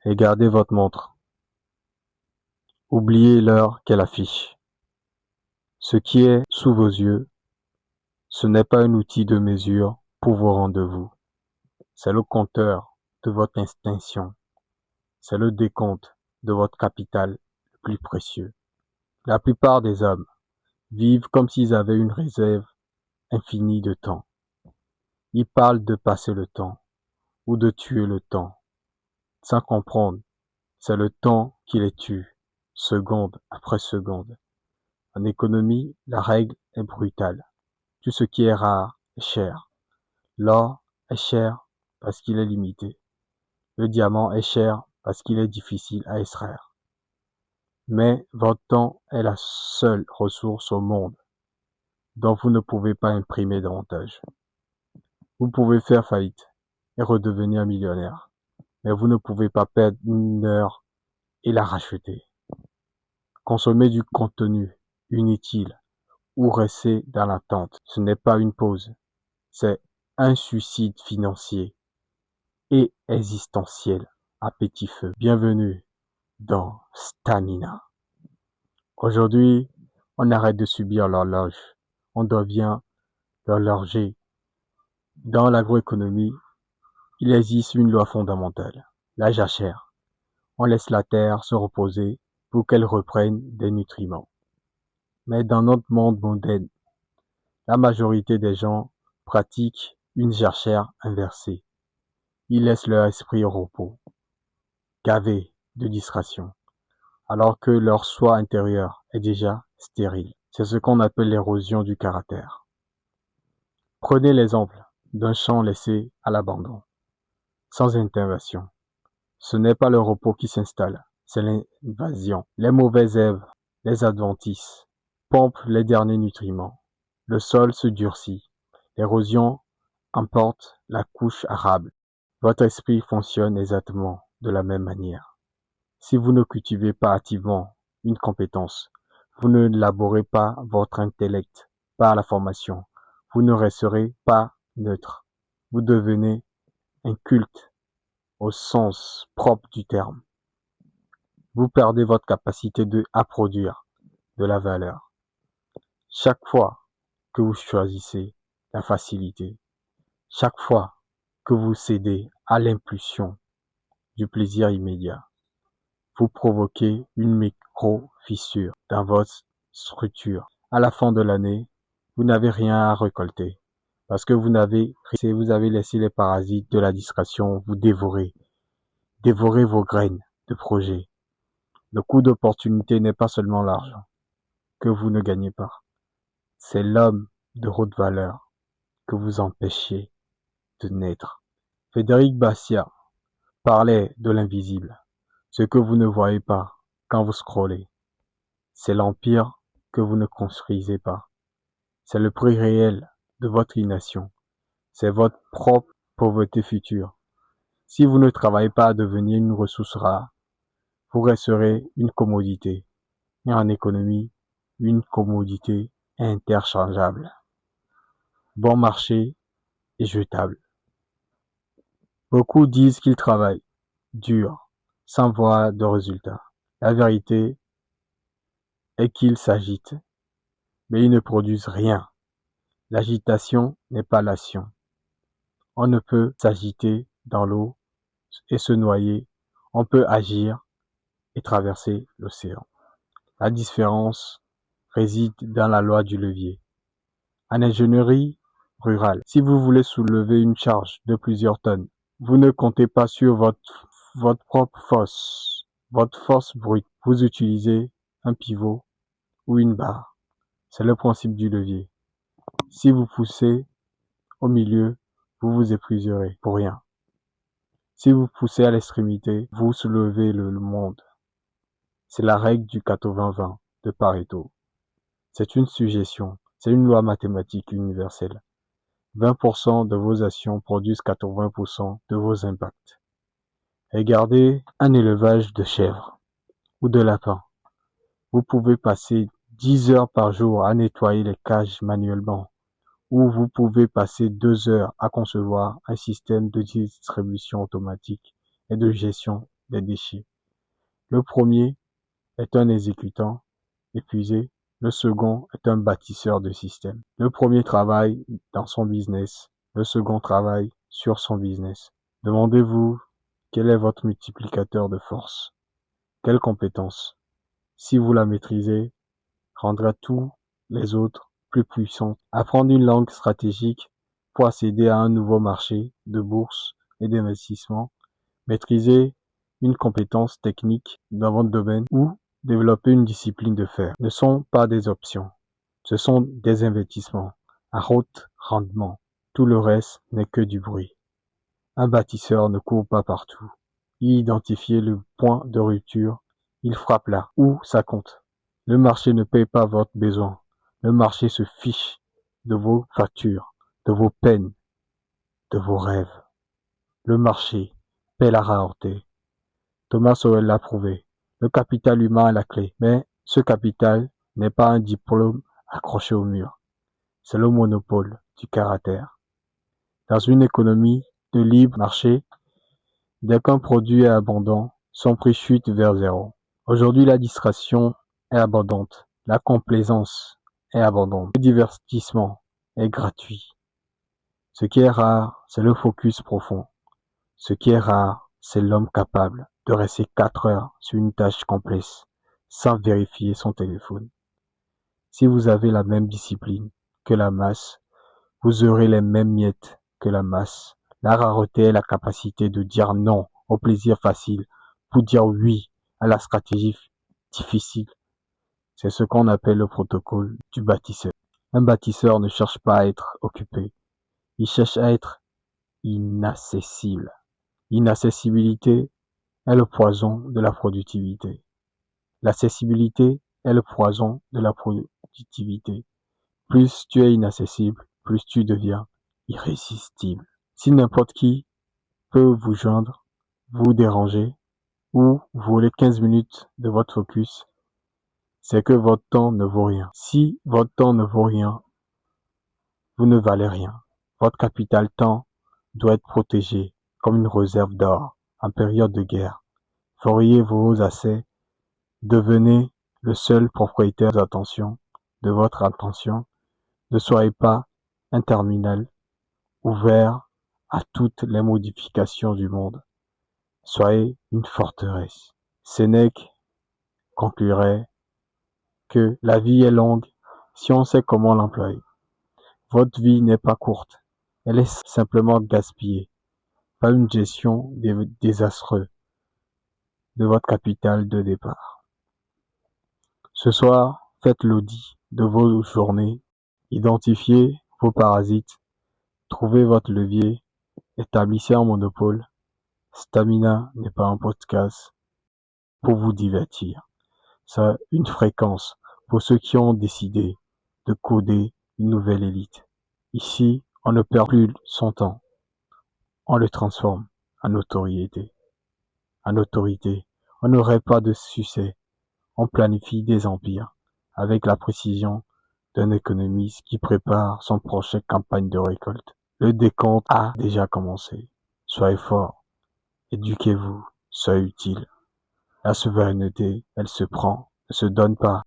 Regardez votre montre. Oubliez l'heure qu'elle affiche. Ce qui est sous vos yeux, ce n'est pas un outil de mesure pour vos rendez-vous. C'est le compteur de votre extinction. C'est le décompte de votre capital le plus précieux. La plupart des hommes vivent comme s'ils avaient une réserve infinie de temps. Ils parlent de passer le temps ou de tuer le temps, sans comprendre, c'est le temps qui les tue, seconde après seconde. En économie, la règle est brutale. Tout ce qui est rare est cher. L'or est cher parce qu'il est limité. Le diamant est cher parce qu'il est difficile à extraire. Mais votre temps est la seule ressource au monde dont vous ne pouvez pas imprimer davantage. Vous pouvez faire faillite et redevenir millionnaire, mais vous ne pouvez pas perdre une heure et la racheter. Consommer du contenu inutile ou rester dans l'attente, ce n'est pas une pause, c'est un suicide financier et existentiel à petit feu. Bienvenue dans Stamina. Aujourd'hui, on arrête de subir l'horloge, on devient l'horloger. Dans l'agroéconomie, il existe une loi fondamentale, la jachère. On laisse la terre se reposer pour qu'elle reprenne des nutriments. Mais dans notre monde moderne, la majorité des gens pratiquent une jachère inversée. Ils laissent leur esprit au repos, gavé de distractions, alors que leur soi intérieur est déjà stérile. C'est ce qu'on appelle l'érosion du caractère. Prenez l'exemple d'un champ laissé à l'abandon, sans intervention. Ce n'est pas le repos qui s'installe, c'est l'invasion. Les mauvaises herbes, les adventices, pompent les derniers nutriments. Le sol se durcit. L'érosion emporte la couche arable. Votre esprit fonctionne exactement de la même manière. Si vous ne cultivez pas activement une compétence, vous ne laborez pas votre intellect par la formation, vous ne resterez pas neutre. Vous devenez inculte au sens propre du terme. Vous perdez votre capacité à produire de la valeur. Chaque fois que vous choisissez la facilité, chaque fois que vous cédez à l'impulsion du plaisir immédiat, vous provoquez une micro-fissure dans votre structure. À la fin de l'année, vous n'avez rien à récolter parce que vous avez laissé les parasites de la distraction vous dévorer vos graines de projet. Le coût d'opportunité n'est pas seulement l'argent que vous ne gagnez pas, c'est l'homme de haute valeur que vous empêchez de naître. Frédéric Bastiat parlait de l'invisible. Ce que vous ne voyez pas quand vous scrollez, c'est l'empire que vous ne construisez pas. C'est le prix réel de votre inaction. C'est votre propre pauvreté future. Si vous ne travaillez pas à devenir une ressource rare, vous resterez une commodité. Et en économie, une commodité interchangeable. Bon marché et jetable. Beaucoup disent qu'ils travaillent dur, sans voir de résultats. La vérité est qu'ils s'agitent, mais ils ne produisent rien. L'agitation n'est pas l'action. On ne peut s'agiter dans l'eau et se noyer. On peut agir et traverser l'océan. La différence réside dans la loi du levier. En ingénierie rurale, si vous voulez soulever une charge de plusieurs tonnes, vous ne comptez pas sur votre propre force, votre force brute. Vous utilisez un pivot ou une barre. C'est le principe du levier. Si vous poussez au milieu, vous vous épuiserez pour rien. Si vous poussez à l'extrémité, vous soulevez le monde. C'est la règle du 80-20 de Pareto. C'est une suggestion, c'est une loi mathématique universelle. 20% de vos actions produisent 80% de vos impacts. Regardez un élevage de chèvres ou de lapins. Vous pouvez passer 10 heures par jour à nettoyer les cages manuellement, ou vous pouvez passer 2 heures à concevoir un système de distribution automatique et de gestion des déchets. Le premier est un exécutant épuisé, le second est un bâtisseur de système. Le premier travaille dans son business, le second travaille sur son business. Demandez-vous quel est votre multiplicateur de force, quelle compétence. Si vous la maîtrisez, rendra tous les autres plus puissants. Apprendre une langue stratégique pour accéder à un nouveau marché de bourse et d'investissement. Maîtriser une compétence technique dans votre domaine ou développer une discipline de fer ne sont pas des options. Ce sont des investissements à haut rendement. Tout le reste n'est que du bruit. Un bâtisseur ne court pas partout. Il identifie le point de rupture. Il frappe là où ça compte. Le marché ne paye pas votre besoin. Le marché se fiche de vos factures, de vos peines, de vos rêves. Le marché paie la rareté. Thomas Sowell l'a prouvé. Le capital humain est la clé, mais ce capital n'est pas un diplôme accroché au mur. C'est le monopole du caractère. Dans une économie de libre marché, dès qu'un produit est abondant, son prix chute vers zéro. Aujourd'hui, la distraction est abondante. La complaisance est abondante. Le divertissement est gratuit. Ce qui est rare, c'est le focus profond. Ce qui est rare, c'est l'homme capable de rester 4 heures sur une tâche complexe sans vérifier son téléphone. Si vous avez la même discipline que la masse, vous aurez les mêmes miettes que la masse. La rareté est la capacité de dire non au plaisir facile pour dire oui à la stratégie difficile. C'est ce qu'on appelle le protocole du bâtisseur. Un bâtisseur ne cherche pas à être occupé, il cherche à être inaccessible. L'inaccessibilité est le poison de la productivité. L'accessibilité est le poison de la productivité. Plus tu es inaccessible, plus tu deviens irrésistible. Si n'importe qui peut vous joindre, vous déranger ou voler 15 minutes de votre focus, c'est que votre temps ne vaut rien. Si votre temps ne vaut rien, vous ne valez rien. Votre capital temps doit être protégé comme une réserve d'or en période de guerre. Forriez vos assets, devenez le seul propriétaire de votre attention. Ne soyez pas un terminal ouvert à toutes les modifications du monde. Soyez une forteresse. Sénèque conclurait que la vie est longue si on sait comment l'employer. Votre vie n'est pas courte, elle est simplement gaspillée par une gestion désastreuse de votre capital de départ. Ce soir, faites l'audit de vos journées, identifiez vos parasites, trouvez votre levier, établissez un monopole. Stamina n'est pas un podcast pour vous divertir. C'est une fréquence pour ceux qui ont décidé de coder une nouvelle élite. Ici, on ne perd plus son temps. On le transforme en autorité. En autorité, on n'aurait pas de succès. On planifie des empires avec la précision d'un économiste qui prépare son prochaine campagne de récolte. Le décompte a déjà commencé. Soyez fort, éduquez-vous, soyez utile. La souveraineté, elle se prend, ne se donne pas.